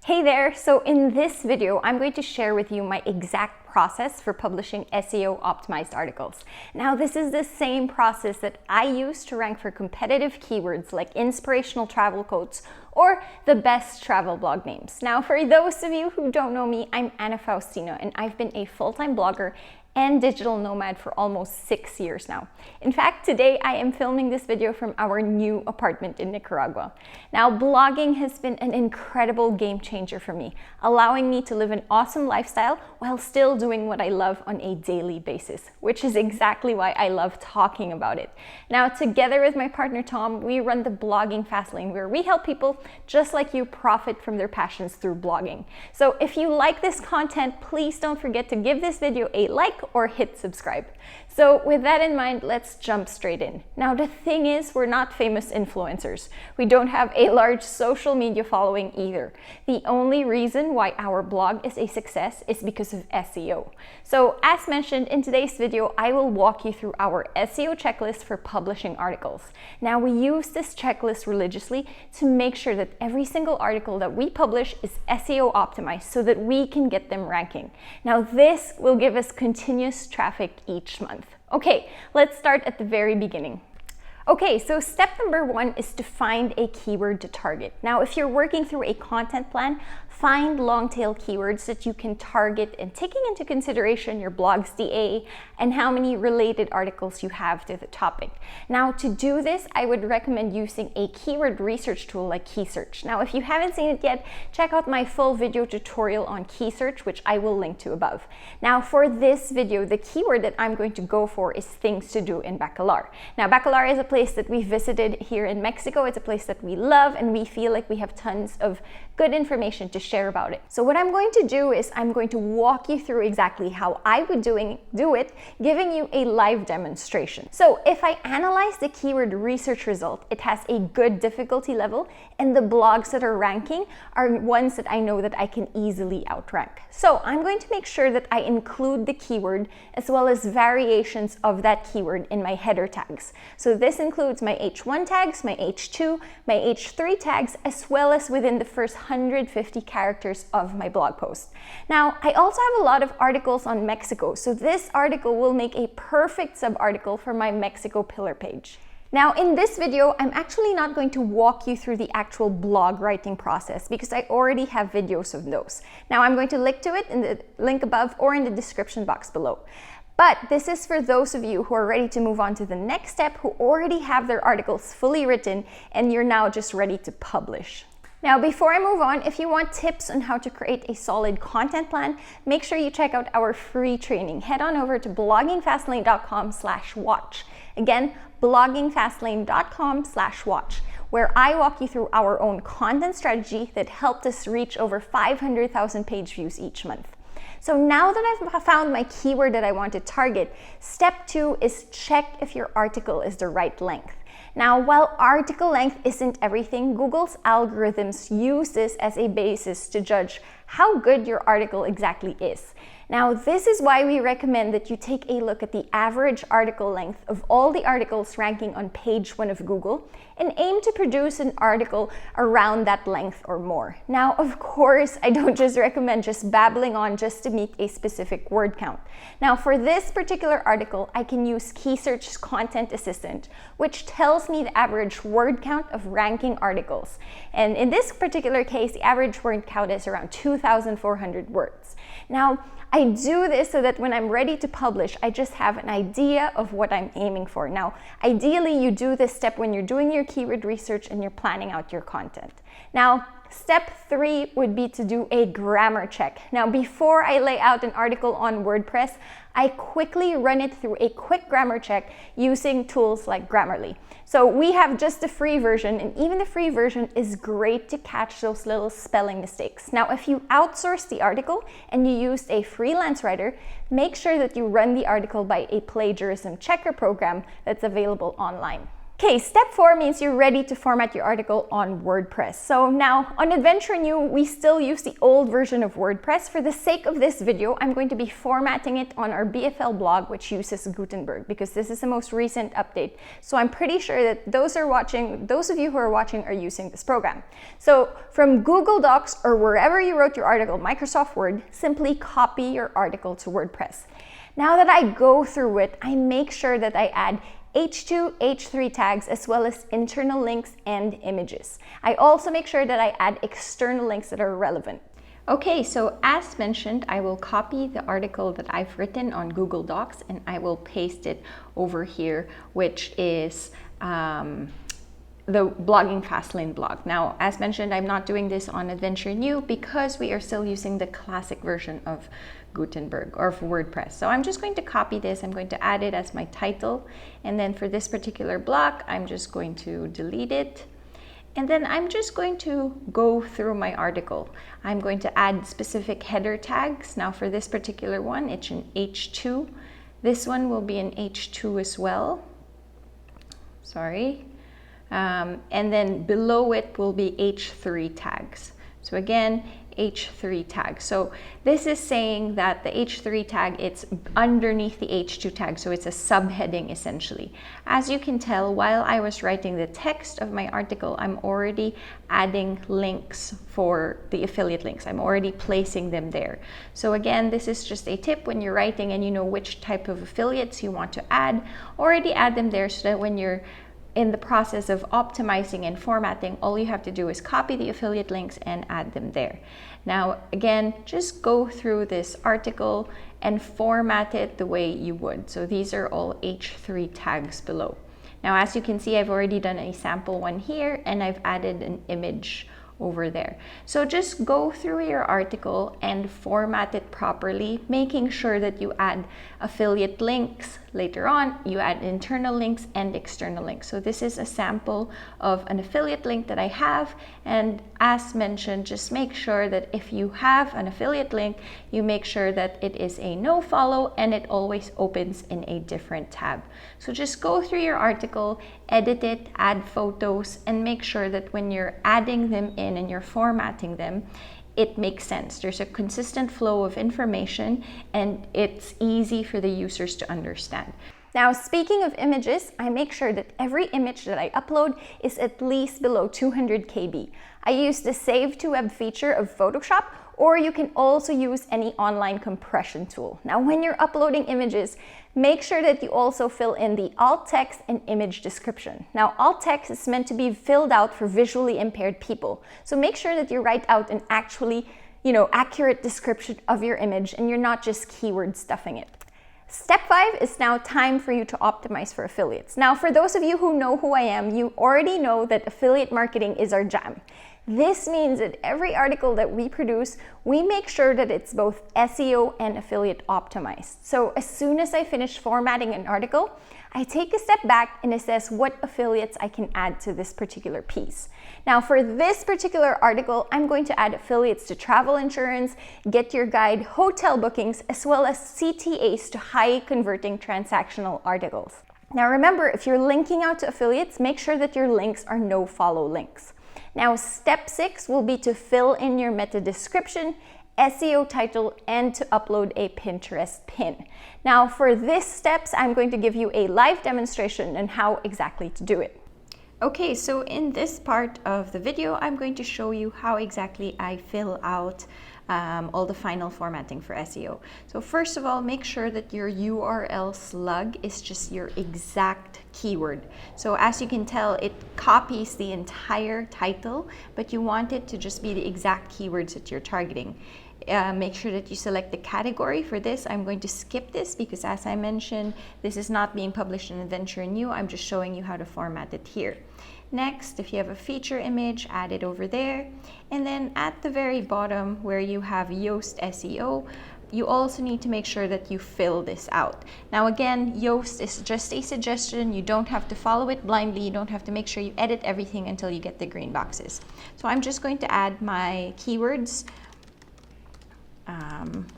Hey there! So in this video, I'm going to share with you my exact process for publishing SEO optimized articles. Now, this is the same process that I use to rank for competitive keywords like inspirational travel quotes or the best travel blog names. Now, for those of you who don't know me, I'm Anna Faustina and I've been a full-time blogger and digital nomad for almost 6 years now. In fact, today I am filming this video from our new apartment in Nicaragua. Now, blogging has been an incredible game changer for me, allowing me to live an awesome lifestyle while still doing what I love on a daily basis, which is exactly why I love talking about it. Now, together with my partner Tom, we run the Blogging Fast Lane, where we help people just like you profit from their passions through blogging. So if you like this content, please don't forget to give this video a like or hit subscribe. So with that in mind, let's jump straight in. Now, the thing is, we're not famous influencers. We don't have a large social media following either. The only reason why our blog is a success is because of SEO. So as mentioned in today's video, I will walk you through our SEO checklist for publishing articles. Now, we use this checklist religiously to make sure that every single article that we publish is SEO optimized so that we can get them ranking. Now, this will give us continuous traffic each month. Okay, let's start at the very beginning. Okay, so step number 1 is to find a keyword to target. Now, if you're working through a content plan, find long-tail keywords that you can target and taking into consideration your blog's DA and how many related articles you have to the topic. Now, to do this, I would recommend using a keyword research tool like Key Search. Now, if you haven't seen it yet, check out my full video tutorial on Key Search, which I will link to above. Now, for this video, the keyword that I'm going to go for is things to do in Bacalar. Now, Bacalar is a place that we visited here in Mexico. It's a place that we love and we feel like we have tons of good information to share about it. So what I'm going to do is I'm going to walk you through exactly how I would do it, giving you a live demonstration. So if I analyze the keyword research result, it has a good difficulty level and the blogs that are ranking are ones that I know that I can easily outrank. So I'm going to make sure that I include the keyword as well as variations of that keyword in my header tags. So this includes my H1 tags, my H2, my H3 tags, as well as within the first 150 characters of my blog post. Now, I also have a lot of articles on Mexico, so this article will make a perfect sub-article for my Mexico pillar page. Now, in this video, I'm actually not going to walk you through the actual blog writing process because I already have videos of those. Now, I'm going to link to it in the link above or in the description box below. But this is for those of you who are ready to move on to the next step, who already have their articles fully written and you're now just ready to publish. Now, before I move on, if you want tips on how to create a solid content plan, make sure you check out our free training. Head on over to bloggingfastlane.com/watch. Again, bloggingfastlane.com/watch, where I walk you through our own content strategy that helped us reach over 500,000 page views each month. So now that I've found my keyword that I want to target, step 2 is check if your article is the right length. Now, while article length isn't everything, Google's algorithms use this as a basis to judge how good your article exactly is. Now, this is why we recommend that you take a look at the average article length of all the articles ranking on page 1 of Google and aim to produce an article around that length or more. Now, of course, I don't just recommend just babbling on just to meet a specific word count. Now, for this particular article, I can use Key Search's Content Assistant, which tells me the average word count of ranking articles. And in this particular case, the average word count is around 2,400 words. Now, I do this so that when I'm ready to publish, I just have an idea of what I'm aiming for. Now, ideally, you do this step when you're doing your keyword research and you're planning out your content. Now, step 3 would be to do a grammar check. Now, before I lay out an article on WordPress, I quickly run it through a quick grammar check using tools like Grammarly. So we have just the free version, and even the free version is great to catch those little spelling mistakes. Now, if you outsource the article and you used a freelance writer, make sure that you run the article by a plagiarism checker program that's available online. Okay, step 4 means you're ready to format your article on WordPress. So now on Adventure New, we still use the old version of WordPress. For the sake of this video, I'm going to be formatting it on our BFL blog, which uses Gutenberg, because this is the most recent update. So I'm pretty sure that those of you who are watching are using this program. So from Google Docs or wherever you wrote your article, Microsoft Word, simply copy your article to WordPress. Now that I go through it, I make sure that I add H2, H3 tags, as well as internal links and images. I also make sure that I add external links that are relevant. Okay, so as mentioned, I will copy the article that I've written on Google Docs and I will paste it over here, which is the Blogging Fastlane blog. Now, as mentioned, I'm not doing this on Adventure New because we are still using the classic version of Gutenberg or of WordPress. So I'm just going to copy this. I'm going to add it as my title. And then for this particular block, I'm just going to delete it. And then I'm just going to go through my article. I'm going to add specific header tags. Now for this particular one, it's an H2. This one will be an H2 as well. Sorry. And then below it will be H3 tags. So again, H3 tag. So this is saying that the H3 tag, it's underneath the H2 tag. So it's a subheading essentially. As you can tell, while I was writing the text of my article, I'm already adding links for the affiliate links. I'm already placing them there. So again, this is just a tip when you're writing and you know which type of affiliates you want to add, already add them there so that when you're in the process of optimizing and formatting, all you have to do is copy the affiliate links and add them there. Now, again, just go through this article and format it the way you would. So these are all H3 tags below. Now, as you can see, I've already done a sample one here and I've added an image over there. So just go through your article and format it properly, making sure that you add affiliate links later on, you add internal links and external links. So this is a sample of an affiliate link that I have, and as mentioned, just make sure that if you have an affiliate link, you make sure that it is a no follow and it always opens in a different tab. So just go through your article, edit it, add photos, and make sure that when you're adding them in and you're formatting them, it makes sense. There's a consistent flow of information and it's easy for the users to understand. Now, speaking of images, I make sure that every image that I upload is at least below 200 KB. I use the Save to Web feature of Photoshop, or you can also use any online compression tool. Now, when you're uploading images, make sure that you also fill in the alt text and image description. Now, alt text is meant to be filled out for visually impaired people. So make sure that you write out an actually, accurate description of your image and you're not just keyword stuffing it. Step 5 is now time for you to optimize for affiliates. Now, for those of you who know who I am, you already know that affiliate marketing is our jam. This means that every article that we produce, we make sure that it's both SEO and affiliate optimized. So as soon as I finish formatting an article, I take a step back and assess what affiliates I can add to this particular piece. Now, for this particular article, I'm going to add affiliates to travel insurance, Get Your Guide, hotel bookings, as well as CTAs to high converting transactional articles. Now remember, if you're linking out to affiliates, make sure that your links are no follow links. Now, step 6 will be to fill in your meta description, SEO title, and to upload a Pinterest pin. Now, for these steps, I'm going to give you a live demonstration on how exactly to do it. Okay, so in this part of the video, I'm going to show you how exactly I fill out all the final formatting for SEO. So first of all, make sure that your URL slug is just your exact keyword. So as you can tell, it copies the entire title, but you want it to just be the exact keywords that you're targeting. Make sure that you select the category. For this, I'm going to skip this because, as I mentioned, this is not being published in Adventure New. I'm just showing you how to format it here. Next, if you have a feature image, add it over there. And then at the very bottom where you have Yoast SEO, you also need to make sure that you fill this out. Now again, Yoast is just a suggestion. You don't have to follow it blindly. You don't have to make sure you edit everything until you get the green boxes. So I'm just going to add my keywords,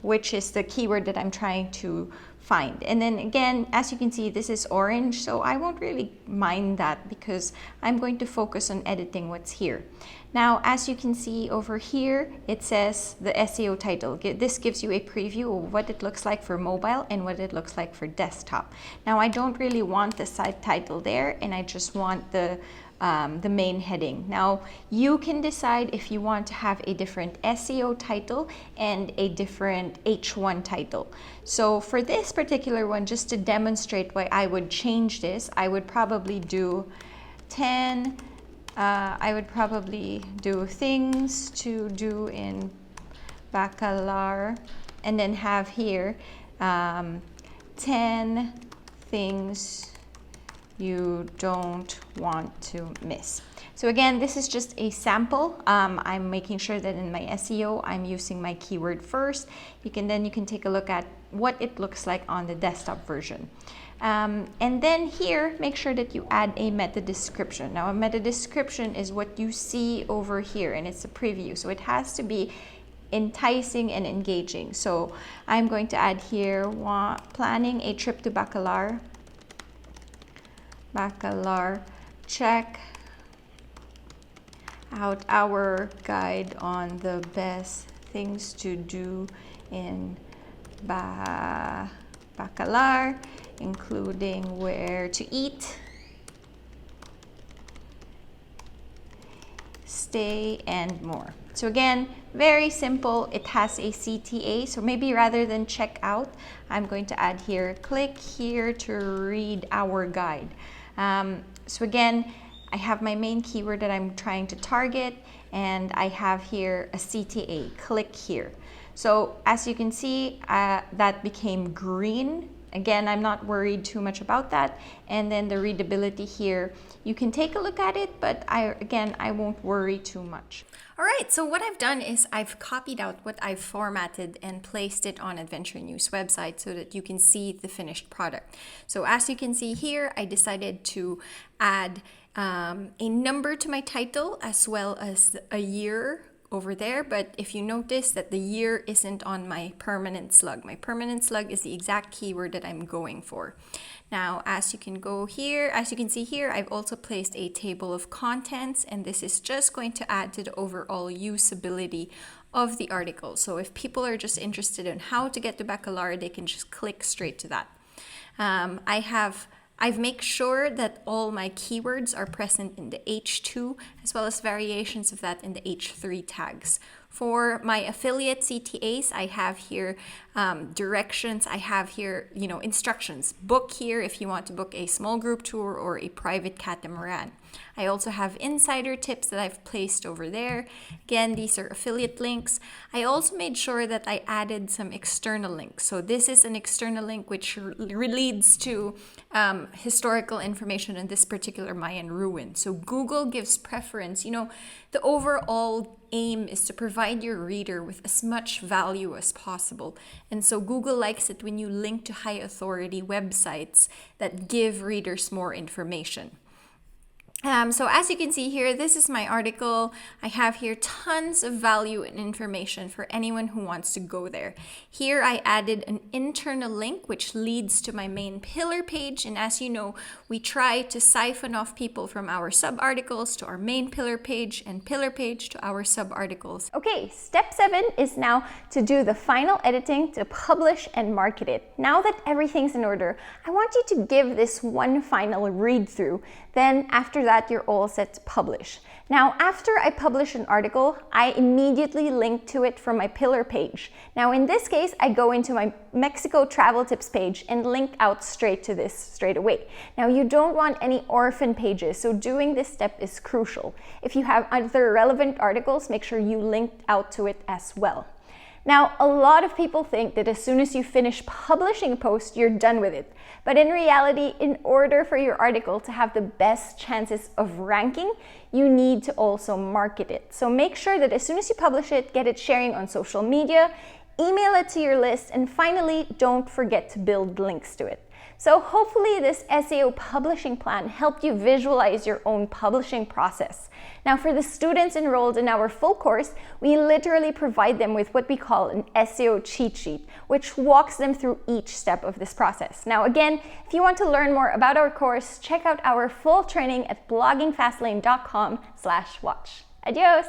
which is the keyword that I'm trying to find. And then again, as you can see, this is orange, so I won't really mind that because I'm going to focus on editing what's here. Now, as you can see over here, it says the SEO title. This gives you a preview of what it looks like for mobile and what it looks like for desktop. Now, I don't really want the site title there, and I just want the main heading. Now, you can decide if you want to have a different SEO title and a different H1 title. So for this particular one, just to demonstrate why I would change this, I would probably do 10, I would probably do things to do in Bacalar, and then have here 10 things you don't want to miss. So again, this is just a sample. I'm making sure that in my SEO, I'm using my keyword first. You can take a look at what it looks like on the desktop version. And then here, make sure that you add a meta description. Now, a meta description is what you see over here, and it's a preview. So it has to be enticing and engaging. So I'm going to add here, planning a trip to Bacalar. Check out our guide on the best things to do in Bacalar, including where to eat, stay, and more. So again, very simple. It has a CTA, so maybe rather than check out, I'm going to add here, click here to read our guide. So again, I have my main keyword that I'm trying to target, and I have here a CTA, click here. So as you can see, that became green. Again, I'm not worried too much about that. And then the readability here, you can take a look at it, but I won't worry too much. All right, so what I've done is I've copied out what I've formatted and placed it on Adventure News website so that you can see the finished product. So as you can see here, I decided to add a number to my title as well as a year over there, but if you notice that the year isn't on my permanent slug. My permanent slug is the exact keyword that I'm going for. Now, as you can see here, I've also placed a table of contents, and this is just going to add to the overall usability of the article. So if people are just interested in how to get to Bacalar, they can just click straight to that. I've made sure that all my keywords are present in the H2 as well as variations of that in the H3 tags. For my affiliate CTAs, I have here directions. I have here, instructions. Book here if you want to book a small group tour or a private catamaran. I also have insider tips that I've placed over there. Again, these are affiliate links. I also made sure that I added some external links. So this is an external link which leads to historical information in this particular Mayan ruin. So Google gives preference. The overall aim is to provide your reader with as much value as possible. And so Google likes it when you link to high authority websites that give readers more information. So as you can see here, this is my article. I have here tons of value and information for anyone who wants to go there. Here I added an internal link which leads to my main pillar page. And as you know, we try to siphon off people from our sub-articles to our main pillar page and pillar page to our sub-articles. Okay, step 7 is now to do the final editing to publish and market it. Now that everything's in order, I want you to give this one final read through. Then after that, you're all set to publish. Now, after I publish an article, I immediately link to it from my pillar page. Now, in this case, I go into my Mexico travel tips page and link out straight to this straight away. Now, you don't want any orphan pages, so doing this step is crucial. If you have other relevant articles, make sure you link out to it as well. Now, a lot of people think that as soon as you finish publishing a post, you're done with it. But in reality, in order for your article to have the best chances of ranking, you need to also market it. So make sure that as soon as you publish it, get it sharing on social media, email it to your list, and finally, don't forget to build links to it. So hopefully this SEO publishing plan helped you visualize your own publishing process. Now for the students enrolled in our full course, we literally provide them with what we call an SEO cheat sheet, which walks them through each step of this process. Now again, if you want to learn more about our course, check out our full training at bloggingfastlane.com/watch. Adios!